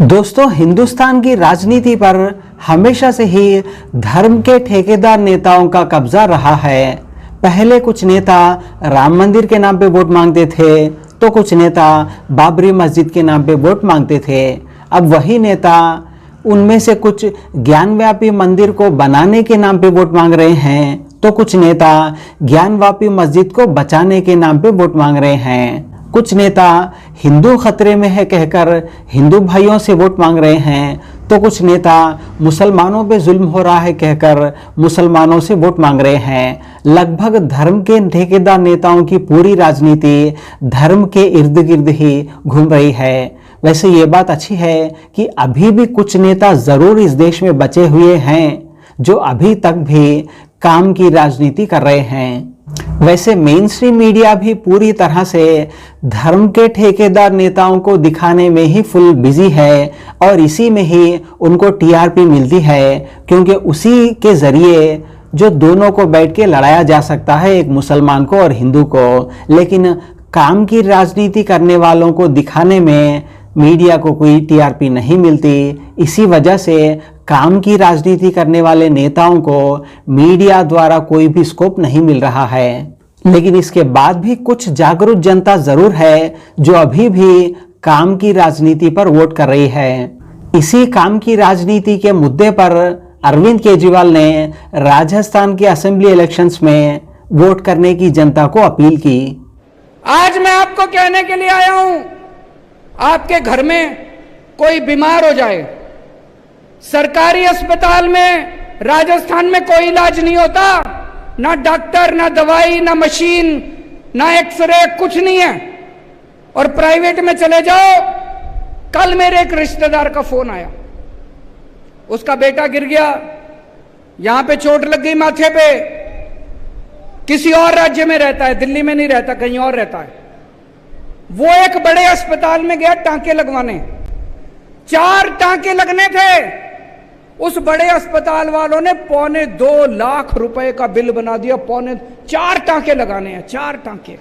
दोस्तों, हिंदुस्तान की राजनीति पर हमेशा से ही धर्म के ठेकेदार नेताओं का कब्जा रहा है। पहले कुछ नेता राम मंदिर के नाम पे वोट मांगते थे, तो कुछ नेता बाबरी मस्जिद के नाम पे वोट मांगते थे। अब वही नेता उनमें से कुछ ज्ञानव्यापी मंदिर को बनाने के नाम पे वोट मांग रहे हैं, तो कुछ नेता ज्ञानव्यापी मस्जिद को बचाने के नाम पे वोट मांग रहे हैं। कुछ नेता हिंदू खतरे में है कहकर हिंदू भाइयों से वोट मांग रहे हैं, तो कुछ नेता मुसलमानों पे जुल्म हो रहा है कहकर मुसलमानों से वोट मांग रहे हैं। लगभग धर्म के ठेकेदार नेताओं की पूरी राजनीति धर्म के इर्द गिर्द ही घूम रही है। वैसे ये बात अच्छी है कि अभी भी कुछ नेता जरूर इस देश में बचे हुए हैं जो अभी तक भी काम की राजनीति कर रहे हैं। वैसे मेन स्ट्रीम मीडिया भी पूरी तरह से धर्म के ठेकेदार नेताओं को दिखाने में ही फुल बिजी है और इसी में ही उनको टीआरपी मिलती है, क्योंकि उसी के जरिए जो दोनों को बैठ के लड़ाया जा सकता है, एक मुसलमान को और हिंदू को। लेकिन काम की राजनीति करने वालों को दिखाने में मीडिया को कोई टीआरपी नहीं मिलती। इसी वजह से काम की राजनीति करने वाले नेताओं को मीडिया द्वारा कोई भी स्कोप नहीं मिल रहा है। लेकिन इसके बाद भी कुछ जागरूक जनता जरूर है जो अभी भी काम की राजनीति पर वोट कर रही है। इसी काम की राजनीति के मुद्दे पर अरविंद केजरीवाल ने राजस्थान के असेंबली इलेक्शंस में वोट करने की जनता को अपील की। आज मैं आपको कहने के लिए आया हूं, आपके घर में कोई बीमार हो जाए, सरकारी अस्पताल में राजस्थान में कोई इलाज नहीं होता, ना डॉक्टर, ना दवाई, ना मशीन, ना एक्सरे, कुछ नहीं है। और प्राइवेट में चले जाओ। कल मेरे एक रिश्तेदार का फोन आया, उसका बेटा गिर गया, यहां पे चोट लग गई माथे पे, किसी और राज्य में रहता है, दिल्ली में नहीं रहता, कहीं और रहता है। वो एक बड़े अस्पताल में गया टांके लगवाने, 4 टांके लगने थे। उस बड़े अस्पताल वालों ने 2.25 लाख रुपए का बिल बना दिया। 4 टांके लगाने हैं, 4 टांके।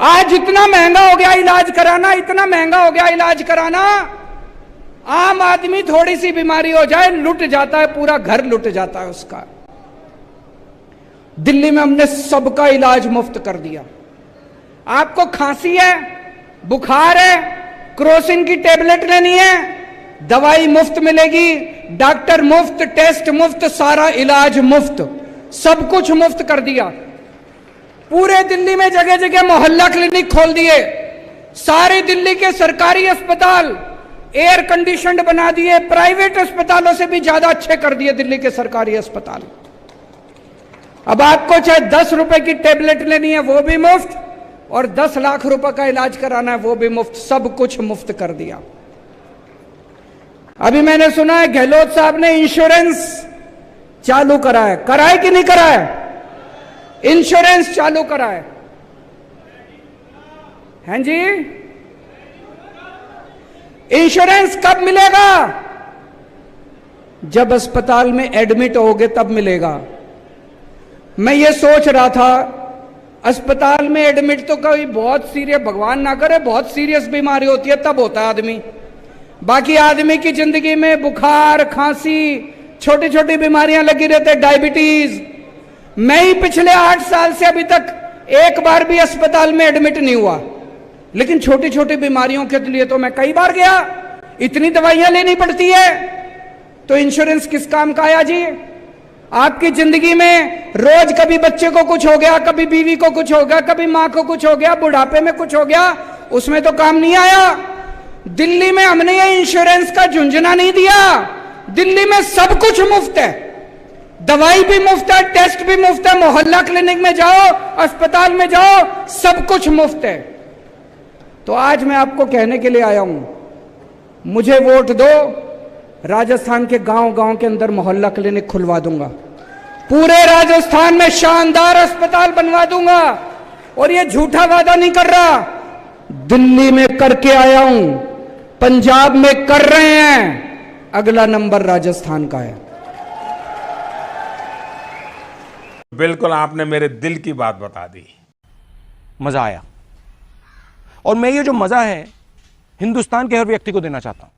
आज इतना महंगा हो गया इलाज कराना, इतना महंगा हो गया इलाज कराना। आम आदमी थोड़ी सी बीमारी हो जाए लुट जाता है, पूरा घर लुट जाता है उसका। दिल्ली में हमने सबका इलाज मुफ्त कर दिया। आपको खांसी है, बुखार है, क्रोसिन की टेबलेट लेनी है, दवाई मुफ्त मिलेगी, डॉक्टर मुफ्त, टेस्ट मुफ्त, सारा इलाज मुफ्त, सब कुछ मुफ्त कर दिया। पूरे दिल्ली में जगह जगह मोहल्ला क्लिनिक खोल दिए। सारे दिल्ली के सरकारी अस्पताल एयर कंडीशनड बना दिए, प्राइवेट अस्पतालों से भी ज्यादा अच्छे कर दिए दिल्ली के सरकारी अस्पताल। अब आपको चाहे 10 रुपए की टेबलेट लेनी है वो भी मुफ्त, और 10 लाख रुपए का इलाज कराना है वो भी मुफ्त, सब कुछ मुफ्त कर दिया। अभी मैंने सुना है गहलोत साहब ने इंश्योरेंस चालू करा है। कराए कि नहीं कराए? इंश्योरेंस चालू कराए हैं जी। इंश्योरेंस कब मिलेगा? जब अस्पताल में एडमिट होगे तब मिलेगा। मैं ये सोच रहा था, अस्पताल में एडमिट तो कोई बहुत सीरियस, भगवान ना करे, बहुत सीरियस बीमारी होती है तब होता है आदमी। बाकी आदमी की जिंदगी में बुखार, खांसी, छोटी छोटी बीमारियां लगी रहती है, डायबिटीज। मैं ही पिछले 8 साल से अभी तक एक बार भी अस्पताल में एडमिट नहीं हुआ, लेकिन छोटी छोटी बीमारियों के लिए तो मैं कई बार गया। इतनी दवाइयां लेनी पड़ती है, तो इंश्योरेंस किस काम का आया जी? आपकी जिंदगी में रोज कभी बच्चे को कुछ हो गया, कभी बीवी को कुछ हो गया, कभी मां को कुछ हो गया, बुढ़ापे में कुछ हो गया, उसमें तो काम नहीं आया। दिल्ली में हमने ये इंश्योरेंस का झुंझुना नहीं दिया। दिल्ली में सब कुछ मुफ्त है, दवाई भी मुफ्त है, टेस्ट भी मुफ्त है, मोहल्ला क्लिनिक में जाओ, अस्पताल में जाओ, सब कुछ मुफ्त है। तो आज मैं आपको कहने के लिए आया हूं, मुझे वोट दो, राजस्थान के गांव गांव के अंदर मोहल्ला क्लिनिक खुलवा दूंगा, पूरे राजस्थान में शानदार अस्पताल बनवा दूंगा। और ये झूठा वादा नहीं कर रहा, दिल्ली में करके आया हूं, पंजाब में कर रहे हैं, अगला नंबर राजस्थान का है। बिल्कुल आपने मेरे दिल की बात बता दी। मजा आया। और मैं ये जो मजा है हिंदुस्तान के हर व्यक्ति को देना चाहता हूं।